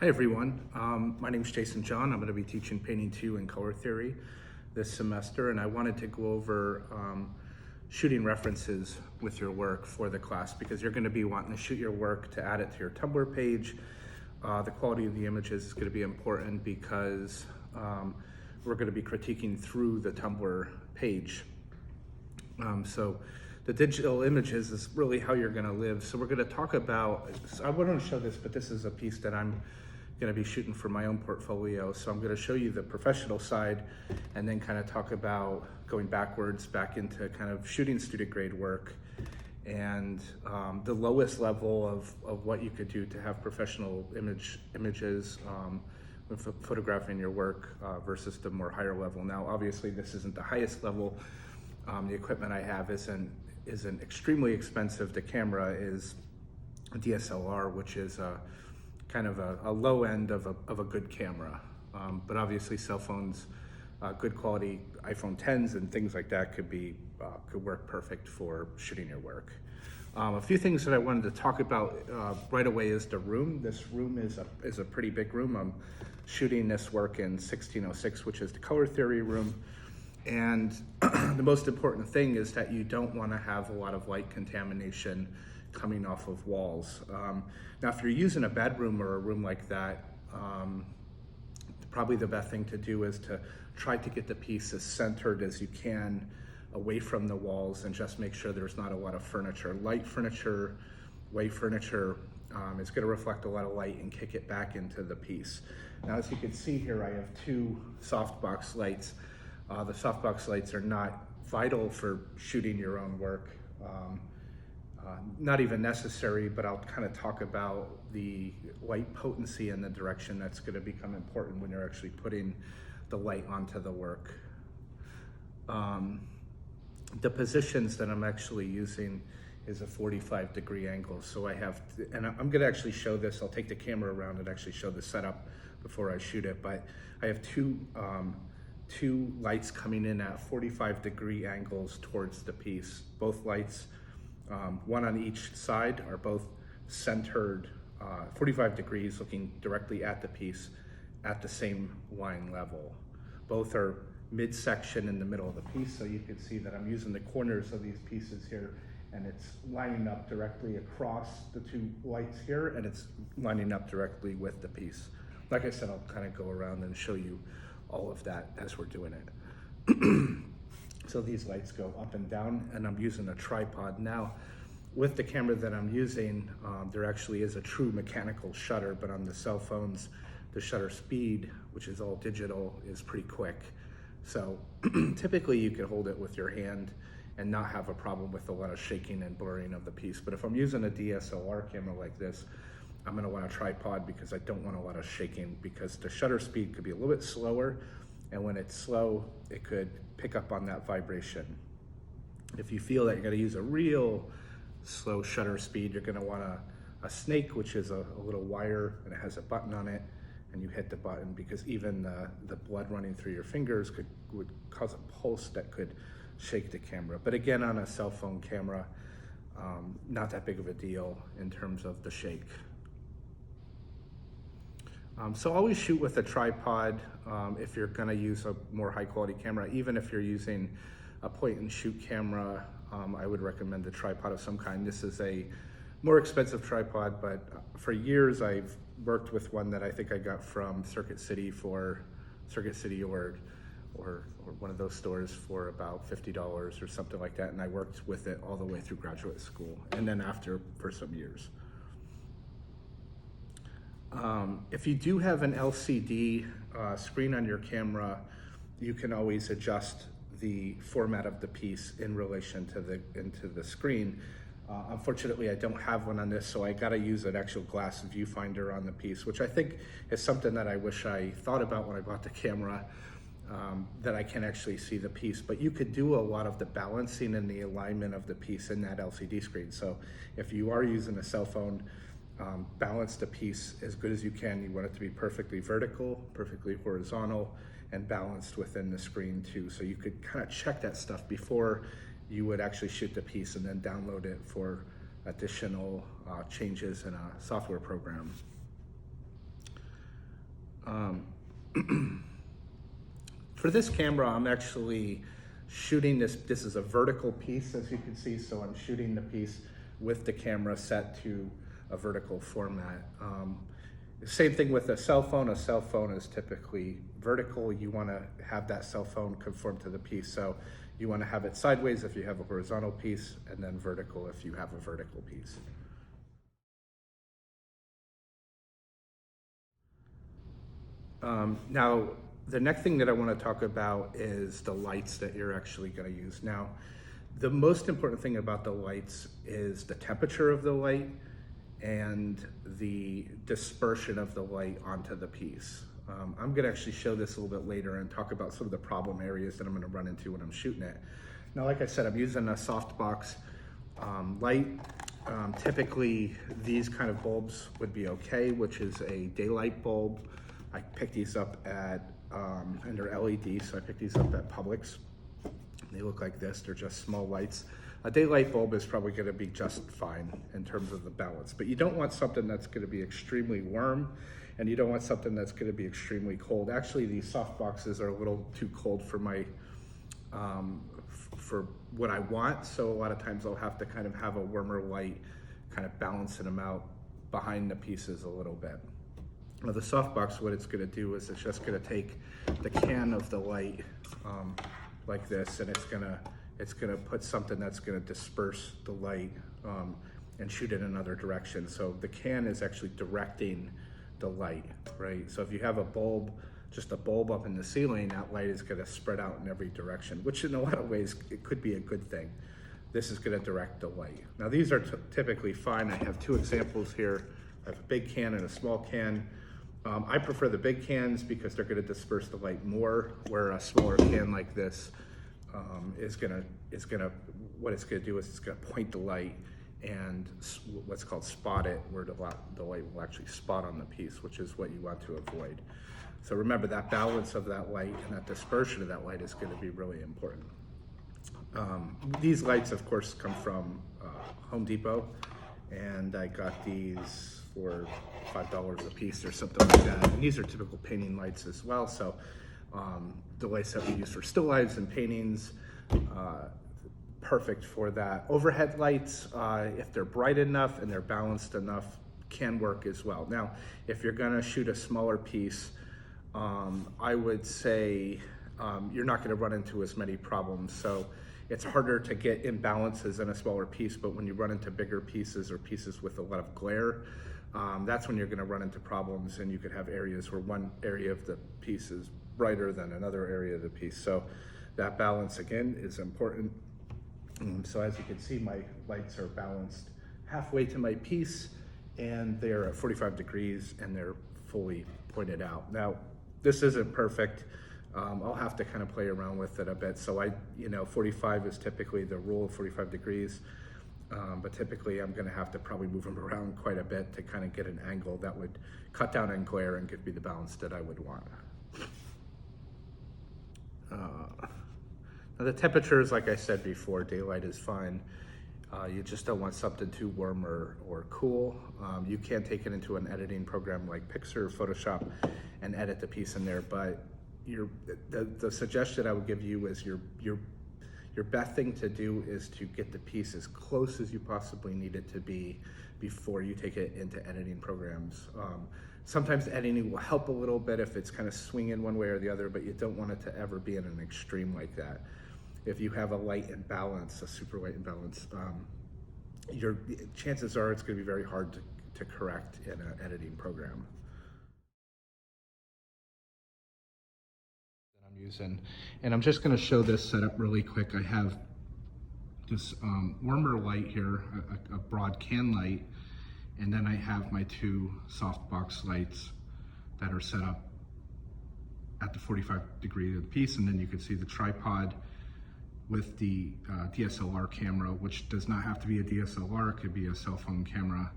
Hi everyone, my name is Jason John. I'm going to be teaching Painting 2 and Color Theory this semester, and I wanted to go over shooting references with your work for the class because you're going to be wanting to shoot your work to add it to your Tumblr page. The quality of the images is going to be important because we're going to be critiquing through the Tumblr page. So the digital images is really how you're going to live. So we're going to talk about, I wanted to show this, but this is a piece that I'm going to be shooting for my own portfolio. So I'm going to show you the professional side and then kind of talk about going backwards back into kind of shooting student grade work and the lowest level of what you could do to have professional images when photographing your work versus the more higher level. Now, obviously this isn't the highest level. The equipment I have isn't extremely expensive. The camera is a DSLR, which is kind of a low end of a good camera. But obviously cell phones, good quality iPhone 10s and things like that could work perfect for shooting your work. A few things that I wanted to talk about right away is the room. This room is a pretty big room. I'm shooting this work in 1606, which is the color theory room. And the most important thing is that you don't want to have a lot of light contamination coming off of walls. Now, if you're using a bedroom or a room like that, probably the best thing to do is to try to get the piece as centered as you can away from the walls and just make sure there's not a lot of furniture. Light furniture, white furniture, is going to reflect a lot of light and kick it back into the piece. Now, as you can see here, I have two softbox lights. The softbox lights are not vital for shooting your own work. Not even necessary, but I'll kind of talk about the light potency and the direction that's going to become important when you're actually putting the light onto the work. The positions that I'm actually using is a 45-degree angle. So I have, and I'm going to actually show this. I'll take the camera around and actually show the setup before I shoot it. But I have two lights coming in at 45-degree angles towards the piece. Both lights, one on each side, are both centered 45 degrees looking directly at the piece at the same line level. Both are midsection in the middle of the piece, so you can see that I'm using the corners of these pieces here, and it's lining up directly across the two lights here, and it's lining up directly with the piece. Like I said, I'll kind of go around and show you all of that as we're doing it. So these lights go up and down, and I'm using a tripod. Now, with the camera that I'm using, there actually is a true mechanical shutter, but on the cell phones, the shutter speed, which is all digital, is pretty quick. So typically you can hold it with your hand and not have a problem with a lot of shaking and blurring of the piece. But if I'm using a DSLR camera like this, I'm going to want a tripod because I don't want a lot of shaking, because the shutter speed could be a little bit slower, and when it's slow, it could pick up on that vibration. If you feel that you're going to use a real slow shutter speed, you're going to want a snake, which is a little wire and it has a button on it, and you hit the button, because even the blood running through your fingers would cause a pulse that could shake the camera. But again, on a cell phone camera, not that big of a deal in terms of the shake. So always shoot with a tripod if you're going to use a more high quality camera. Even if you're using a point and shoot camera, I would recommend a tripod of some kind. This is a more expensive tripod, but for years I've worked with one that I think I got from Circuit City or one of those stores for about $50 or something like that, and I worked with it all the way through graduate school and then after for some years. If you do have an LCD screen on your camera, you can always adjust the format of the piece in relation to the screen. Unfortunately, I don't have one on this, so I gotta use an actual glass viewfinder on the piece, which I think is something that I wish I thought about when I bought the camera, that I can actually see the piece. But you could do a lot of the balancing and the alignment of the piece in that LCD screen. So if you are using a cell phone, balance the piece as good as you can. You want it to be perfectly vertical, perfectly horizontal, and balanced within the screen too. So you could kind of check that stuff before you would actually shoot the piece and then download it for additional changes in a software program. For this camera, I'm actually shooting this. This is a vertical piece, as you can see, so I'm shooting the piece with the camera set to a vertical format. Same thing with a cell phone. A cell phone is typically vertical. You want to have that cell phone conform to the piece. So you want to have it sideways if you have a horizontal piece, and then vertical if you have a vertical piece. Now, the next thing that I want to talk about is the lights that you're actually going to use. Now, the most important thing about the lights is the temperature of the light and the dispersion of the light onto the piece. I'm going to actually show this a little bit later and talk about some of the problem areas that I'm going to run into when I'm shooting it. Now, like I said, I'm using a softbox light. Typically, these kind of bulbs would be okay, which is a daylight bulb. I picked these up at, and they're LED, so I picked these up at Publix. They look like this, they're just small lights. A daylight bulb is probably gonna be just fine in terms of the balance, but you don't want something that's gonna be extremely warm, and you don't want something that's gonna be extremely cold. Actually, these soft boxes are a little too cold for my, for what I want, so a lot of times I'll have to kind of have a warmer light, kind of balancing them out behind the pieces a little bit. Now the softbox, what it's going to do is it's just going to take the can of the light like this, and it's going to put something that's going to disperse the light and shoot it in another direction. So the can is actually directing the light, right? So if you have a bulb, just a bulb up in the ceiling, that light is going to spread out in every direction, which in a lot of ways it could be a good thing. This is going to direct the light. Now these are typically fine. I have two examples here. I have a big can and a small can. I prefer the big cans because they're going to disperse the light more, where a smaller can like this what it's going to do is it's going to point the light and what's called spot it, where the light will actually spot on the piece, which is what you want to avoid. So remember, that balance of that light and that dispersion of that light is going to be really important. These lights, of course, come from Home Depot, and I got these for $5 a piece or something like that. And these are typical painting lights as well. So the lights that we use for still lives and paintings, perfect for that. Overhead lights, if they're bright enough and they're balanced enough, can work as well. Now, if you're gonna shoot a smaller piece, I would say you're not gonna run into as many problems. So it's harder to get imbalances in a smaller piece, but when you run into bigger pieces or pieces with a lot of glare, that's when you're going to run into problems, and you could have areas where one area of the piece is brighter than another area of the piece. So that balance, again, is important. So as you can see, my lights are balanced halfway to my piece, and they're at 45 degrees, and they're fully pointed out. Now, this isn't perfect. I'll have to kind of play around with it a bit. So 45 is typically the rule of 45 degrees. But typically I'm going to have to probably move them around quite a bit to kind of get an angle that would cut down on glare and give me the balance that I would want. Now the temperatures, like I said before, daylight is fine. You just don't want something too warm or cool. You can take it into an editing program like Pixar or Photoshop and edit the piece in there, but the suggestion I would give you is your best thing to do is to get the piece as close as you possibly need it to be before you take it into editing programs. Sometimes editing will help a little bit if it's kind of swinging one way or the other, but you don't want it to ever be in an extreme like that. If you have a light imbalance, a super light imbalance, your chances are it's going to be very hard to correct in an editing program. Using, and I'm just going to show this setup really quick. I have this warmer light here, a broad can light, and then I have my two softbox lights that are set up at the 45 degree of the piece, and then you can see the tripod with the DSLR camera, which does not have to be a DSLR, it could be a cell phone camera,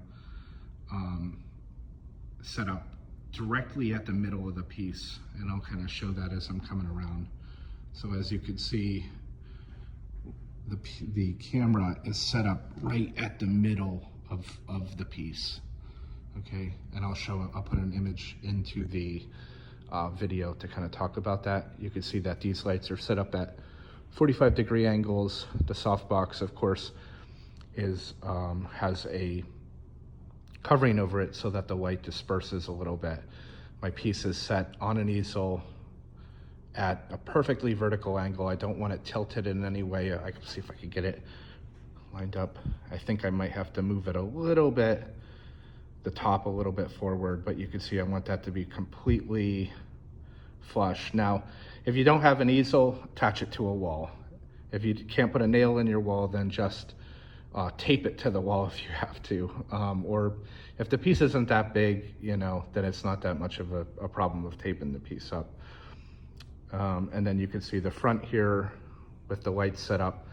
set up directly at the middle of the piece, and I'll kind of show that as I'm coming around. So as you can see, the camera is set up right at the middle of the piece. okay? And I'll put an image into the video to kind of talk about that. You can see that these lights are set up at 45-degree angles. The softbox, of course, has a covering over it so that the light disperses a little bit. My piece is set on an easel at a perfectly vertical angle. I don't want it tilted in any way. I can see if I can get it lined up. I think I might have to move it a little bit, the top a little bit forward, but you can see I want that to be completely flush. Now, if you don't have an easel, attach it to a wall. If you can't put a nail in your wall, then just tape it to the wall if you have to. Or if the piece isn't that big, you know, then it's not that much of a problem of taping the piece up. And then you can see the front here with the lights set up,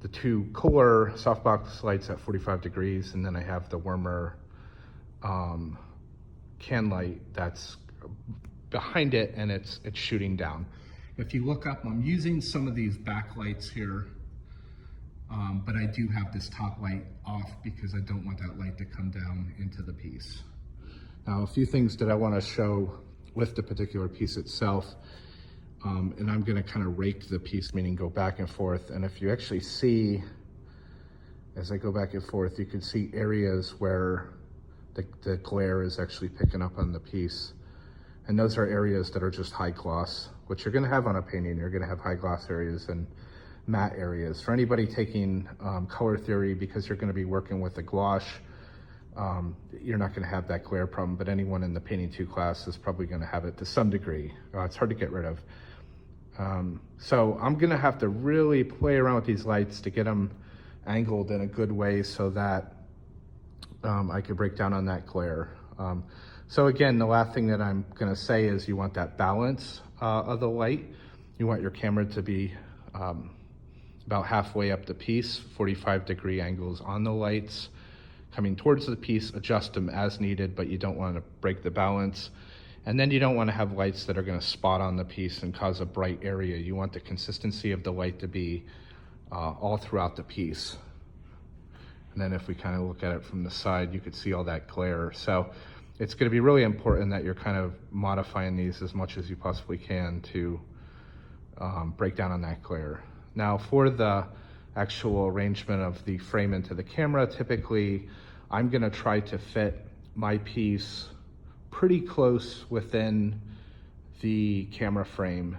the two Kohler softbox lights at 45 degrees, and then I have the Wormer can light that's behind it, and it's shooting down. If you look up, I'm using some of these backlights here, but I do have this top light off because I don't want that light to come down into the piece. Now, a few things that I want to show with the particular piece itself, and I'm going to kind of rake the piece, meaning go back and forth. And if you actually see, as I go back and forth, you can see areas where the glare is actually picking up on the piece. And those are areas that are just high gloss, which you're gonna have on a painting. You're gonna have high gloss areas and matte areas. For anybody taking color theory, because you're gonna be working with a gouache, you're not gonna have that glare problem, but anyone in the Painting 2 class is probably gonna have it to some degree. It's hard to get rid of. So I'm gonna have to really play around with these lights to get them angled in a good way so that I could break down on that glare. So again, the last thing that I'm gonna say is you want that balance of the light. You want your camera to be about halfway up the piece, 45-degree angles on the lights, coming towards the piece, adjust them as needed, but you don't want to break the balance. And then you don't want to have lights that are going to spot on the piece and cause a bright area. You want the consistency of the light to be all throughout the piece. And then if we kind of look at it from the side, you could see all that glare. So it's going to be really important that you're kind of modifying these as much as you possibly can to break down on that glare. Now for the actual arrangement of the frame into the camera, typically I'm going to try to fit my piece pretty close within the camera frame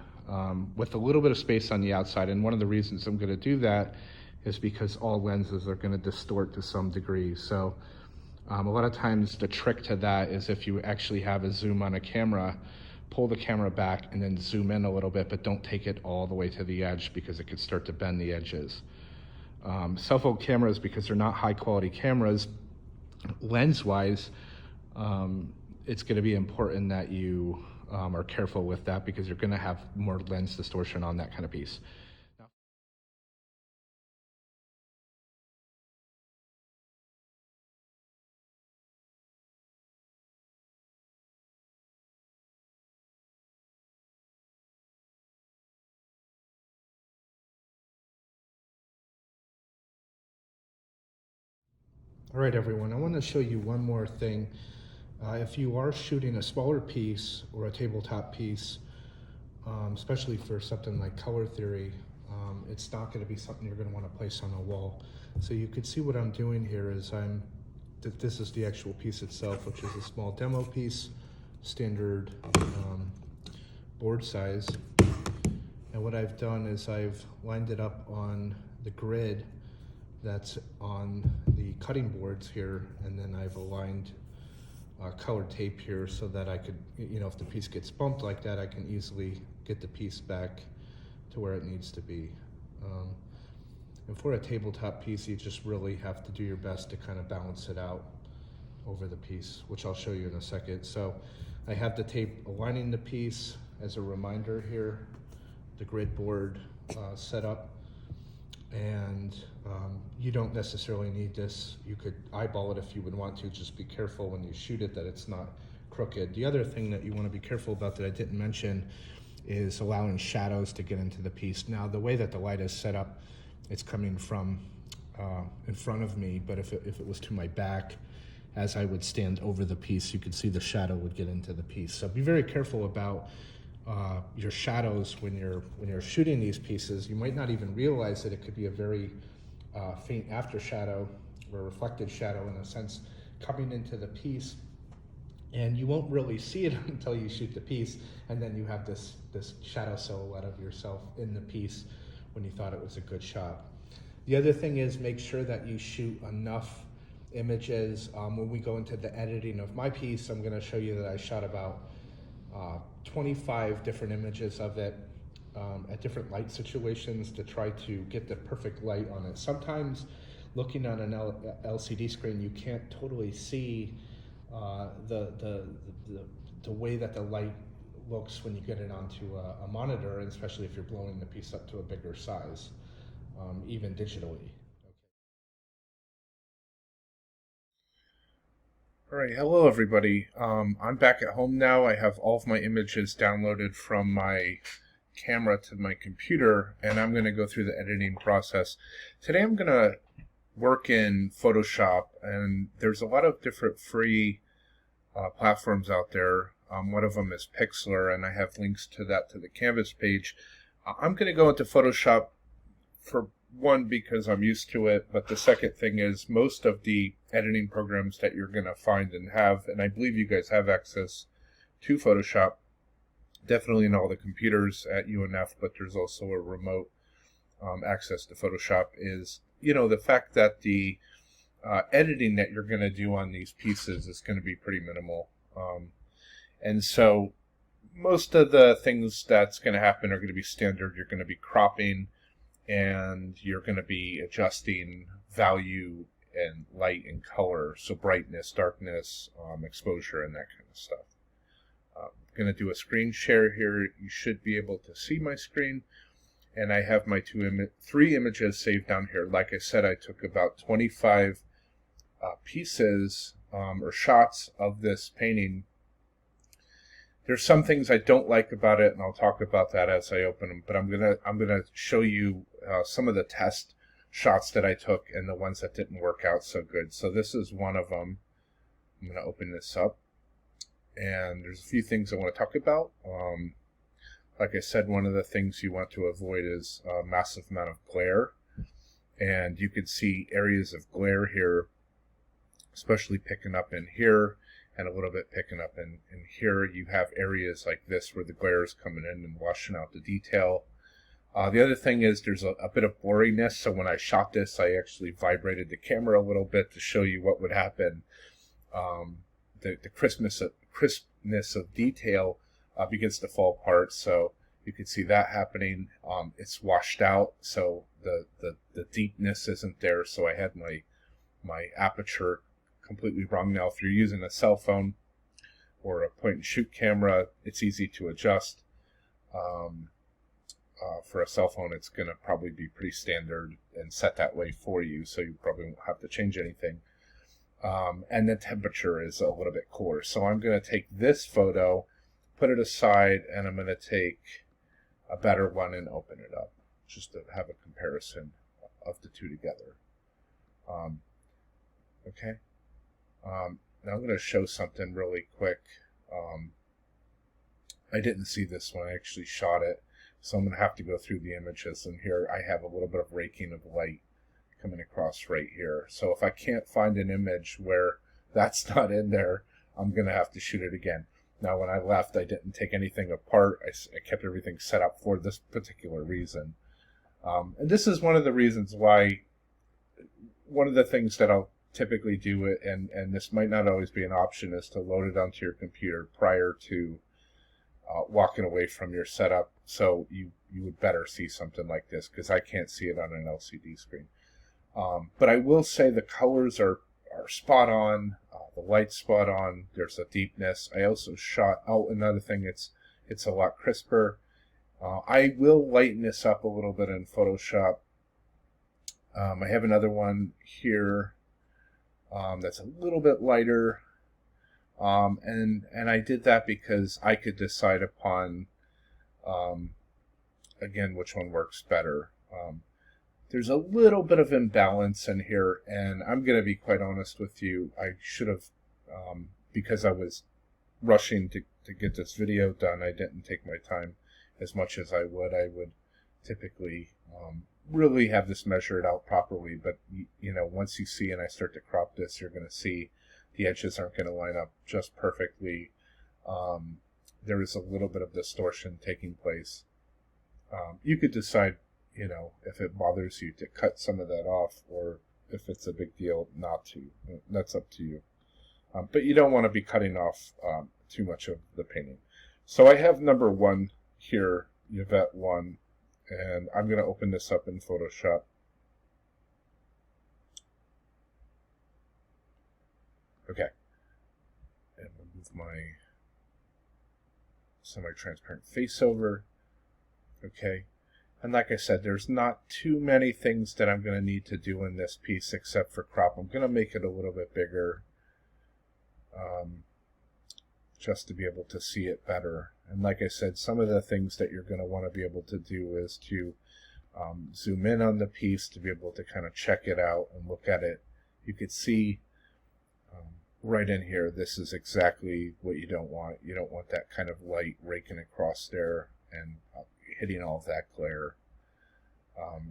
with a little bit of space on the outside. And one of the reasons I'm going to do that is because all lenses are going to distort to some degree. So a lot of times the trick to that is if you actually have a zoom on a camera, pull the camera back and then zoom in a little bit, but don't take it all the way to the edge because it could start to bend the edges. Cell phone cameras, because they're not high quality cameras, lens-wise, it's going to be important that you are careful with that because you're going to have more lens distortion on that kind of piece. All right, everyone, I want to show you one more thing. If you are shooting a smaller piece or a tabletop piece, especially for something like color theory, it's not going to be something you're going to want to place on a wall. So you can see what I'm doing here is this is the actual piece itself, which is a small demo piece, standard board size. And what I've done is I've lined it up on the grid that's on the cutting boards here, and then I've aligned colored tape here so that I could, you know, if the piece gets bumped like that, I can easily get the piece back to where it needs to be. And for a tabletop piece, you just really have to do your best to kind of balance it out over the piece, which I'll show you in a second. So I have the tape aligning the piece as a reminder here, the grid board set up. And you don't necessarily need this. You could eyeball it if you would want to. Just be careful when you shoot it that it's not crooked. The other thing that you want to be careful about that I didn't mention is allowing shadows to get into the piece. Now, the way that the light is set up, it's coming from in front of me, but if it was to my back as I would stand over the piece, you could see the shadow would get into the piece. So be very careful about your shadows when you're shooting these pieces. You might not even realize that it could be a very faint after shadow or reflected shadow in a sense coming into the piece, and you won't really see it until you shoot the piece, and then you have this shadow silhouette of yourself in the piece when you thought it was a good shot. The other thing is make sure that you shoot enough images. When we go into the editing of my piece, I'm going to show you that I shot about 25 different images of it at different light situations to try to get the perfect light on it. Sometimes looking on an LCD screen, you can't totally see the way that the light looks when you get it onto a monitor, and especially if you're blowing the piece up to a bigger size, even digitally. All right, hello everybody. I'm back at home now. I have all of my images downloaded from my camera to my computer, and I'm going to go through the editing process. Today I'm going to work in Photoshop, and there's a lot of different free platforms out there. One of them is Pixlr, and I have links to that to the Canvas page. I'm going to go into Photoshop for one because I'm used to it, but the second thing is most of the editing programs that you're going to find and have, and I believe you guys have access to Photoshop, definitely in all the computers at UNF, but there's also a remote access to Photoshop, is, you know, the fact that the editing that you're going to do on these pieces is going to be pretty minimal. And so most of the things that's going to happen are going to be standard. You're going to be cropping, and you're going to be adjusting value and light and color, so brightness, darkness, exposure, and that kind of stuff. I'm going to do a screen share here. You should be able to see my screen, and I have my three images saved down here. Like I said, I took about 25 pieces or shots of this painting. There's some things I don't like about it, and I'll talk about that as I open them. But I'm gonna show you some of the test shots that I took and the ones that didn't work out so good. So this is one of them. I'm gonna open this up, and there's a few things I want to talk about. Like I said, one of the things you want to avoid is a massive amount of glare, and you can see areas of glare here, especially picking up in here, and a little bit picking up in here. You have areas like this where the glare is coming in and washing out the detail. The other thing is there's a bit of blurriness, so when I shot this, I actually vibrated the camera a little bit to show you what would happen. The crispness of detail begins to fall apart, so you can see that happening. It's washed out, so the deepness isn't there, so I had my aperture completely wrong. Now if you're using a cell phone or a point and shoot camera, it's easy to adjust. For a cell phone, it's going to probably be pretty standard and set that way for you, so you probably won't have to change anything. And the temperature is a little bit cooler. So I'm going to take this photo, put it aside, and I'm going to take a better one and open it up just to have a comparison of the two together. Okay. Now I'm going to show something really quick. I didn't see this one. I actually shot it, so I'm going to have to go through the images. And here I have a little bit of raking of light coming across right here. So if I can't find an image where that's not in there, I'm going to have to shoot it again. Now when I left, I didn't take anything apart. I kept everything set up for this particular reason. And this is one of the reasons why, one of the things that I'll typically do it, and this might not always be an option, is to load it onto your computer prior to walking away from your setup, so you would better see something like this, because I can't see it on an LCD screen. But I will say the colors are spot on, the light's spot on, there's a deepness. I also shot, another thing, it's a lot crisper. I will lighten this up a little bit in Photoshop. I have another one here that's a little bit lighter, and I did that because I could decide upon again which one works better. there's a little bit of imbalance in here, and I'm going to be quite honest with you. I should have, because I was rushing to get this video done, I didn't take my time as much as I would. I would typically really have this measured out properly, but you know, once you see and I start to crop this, you're going to see the edges aren't going to line up just perfectly. There is a little bit of distortion taking place. You could decide, you know, if it bothers you to cut some of that off, or if it's a big deal not to. That's up to you. But you don't want to be cutting off too much of the painting. So I have number 1 here, Yvette 1, and I'm going to open this up in Photoshop. Okay. And move my semi-transparent face over. Okay. And like I said, there's not too many things that I'm going to need to do in this piece except for crop. I'm going to make it a little bit bigger just to be able to see it better. And like I said, some of the things that you're going to want to be able to do is to zoom in on the piece to be able to kind of check it out and look at it. You could see right in here, this is exactly what you don't want. You don't want that kind of light raking across there and hitting all of that glare.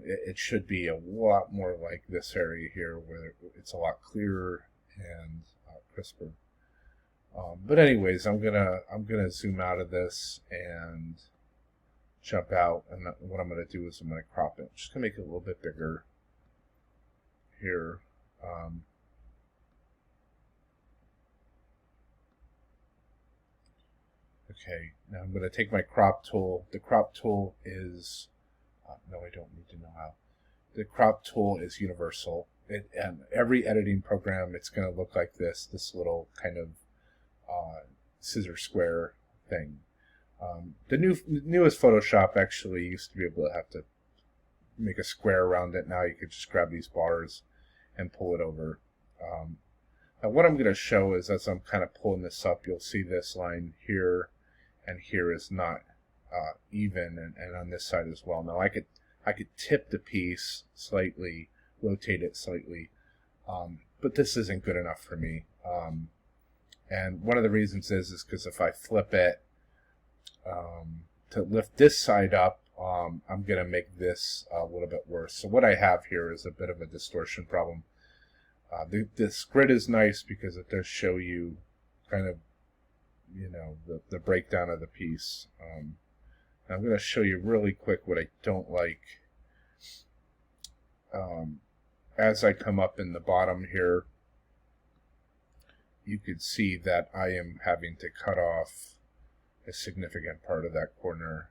It should be a lot more like this area here, where it's a lot clearer and crisper. But anyways, I'm gonna zoom out of this and jump out, and what I'm gonna do is I'm gonna crop it. I'm just gonna make it a little bit bigger here. Okay, now I'm going to take my crop tool. The crop tool is, no, I don't need to know how. The crop tool is universal. And every editing program, it's going to look like this little kind of scissor square thing. The newest Photoshop actually used to be able to have to make a square around it. Now you could just grab these bars and pull it over. Now what I'm going to show is, as I'm kind of pulling this up, you'll see this line here and here is not even, and on this side as well. Now I could tip the piece slightly, rotate it slightly, but this isn't good enough for me. And one of the reasons is because if I flip it to lift this side up, I'm going to make this a little bit worse. So what I have here is a bit of a distortion problem. This grid is nice because it does show you kind of, you know, the breakdown of the piece. I'm going to show you really quick what I don't like. As I come up in the bottom here, you could see that I am having to cut off a significant part of that corner,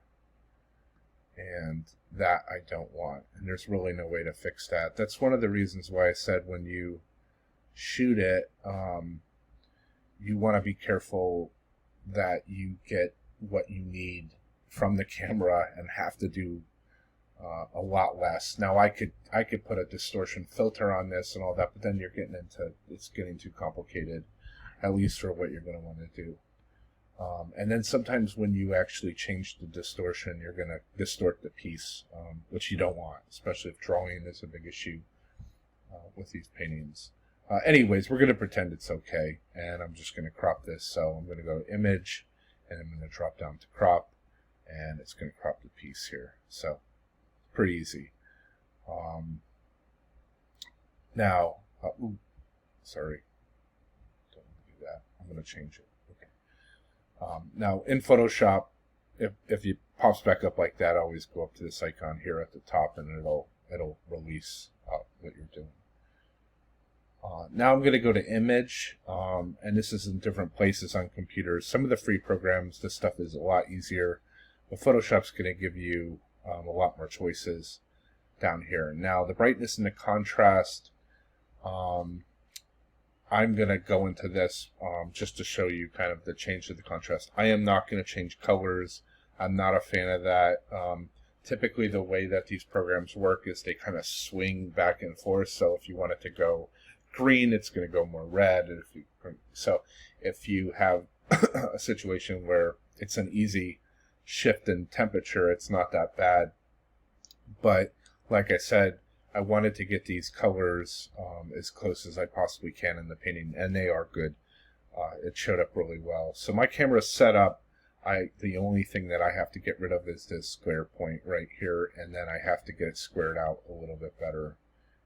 and that I don't want, and there's really no way to fix that. That's one of the reasons why I said when you shoot it, you want to be careful that you get what you need from the camera and have to do a lot less. Now I could put a distortion filter on this and all that, but then you're getting into, it's getting too complicated, at least for what you're going to want to do. And then sometimes when you actually change the distortion, you're going to distort the piece, which you don't want, especially if drawing is a big issue with these paintings. Anyways, we're going to pretend it's okay, and I'm just going to crop this. So I'm going to go to Image, and I'm going to drop down to Crop, and it's going to crop the piece here. So pretty easy. Now, sorry, don't do that. I'm going to change it. Okay. Now in Photoshop, if it pops back up like that, always go up to this icon here at the top, and it'll release what you're doing. Now I'm going to go to Image, and this is in different places on computers. Some of the free programs, this stuff is a lot easier, but Photoshop's going to give you a lot more choices down here. Now the brightness and the contrast, I'm going to go into this just to show you kind of the change to the contrast. I am not going to change colors. I'm not a fan of that. Typically the way that these programs work is they kind of swing back and forth. So if you want it to go green, it's going to go more red. So if you have a situation where it's an easy shift in temperature, it's not that bad. But like I said, I wanted to get these colors as close as I possibly can in the painting, and they are good. It showed up really well. So my camera's set up. The only thing that I have to get rid of is this square point right here, and then I have to get it squared out a little bit better.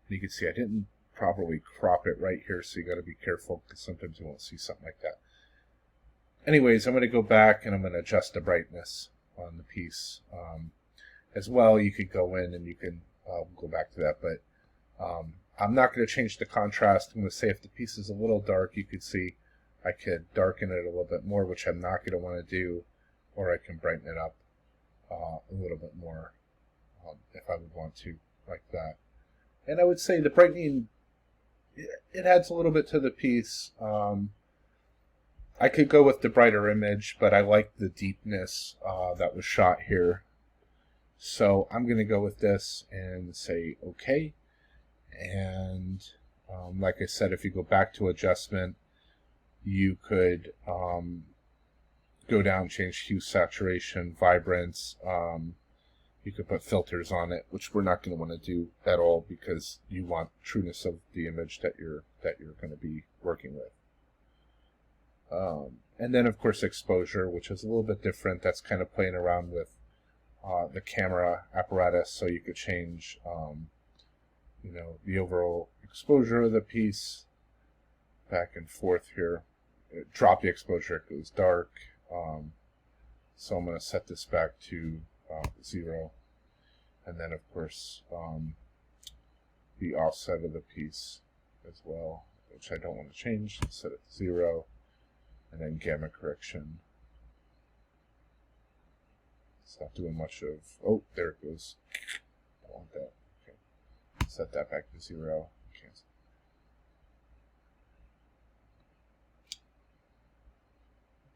And you can see I didn't properly crop it right here, so you got to be careful because sometimes you won't see something like that. Anyways, I'm going to go back and I'm going to adjust the brightness on the piece. As well, you could go in and you can go back to that, but I'm not going to change the contrast. I'm going to say if the piece is a little dark, you could see I could darken it a little bit more, which I'm not going to want to do, or I can brighten it up a little bit more if I would want to, like that. And I would say the brightening, it adds a little bit to the piece. I could go with the brighter image, but I like the deepness that was shot here. So I'm going to go with this and say OK. And like I said, if you go back to adjustment, you could go down, change hue, saturation, vibrance. You could put filters on it, which we're not going to want to do at all because you want trueness of the image that you're going to be working with. And then of course exposure, which is a little bit different. That's kind of playing around with the camera apparatus, so you could change the overall exposure of the piece back and forth here. Drop the exposure, it goes dark. So I'm going to set this back to 0, and then of course the offset of the piece as well, which I don't want to change. Set it to 0, and then gamma correction. It's not doing much of, oh, there it goes. I want that. Okay. Set that back to 0. Cancel.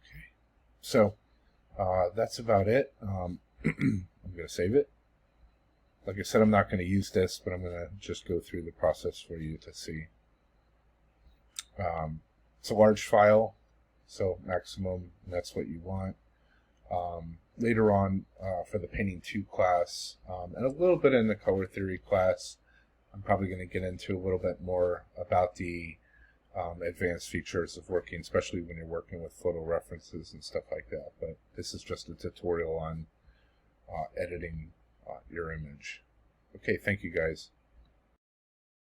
Okay. So that's about it. I'm going to save it. Like I said, I'm not going to use this, but I'm going to just go through the process for you to see. It's a large file, so maximum, that's what you want. Later on, for the Painting 2 class, and a little bit in the Color Theory class, I'm probably going to get into a little bit more about the advanced features of working, especially when you're working with photo references and stuff like that. But this is just a tutorial on editing your image. Okay, thank you guys.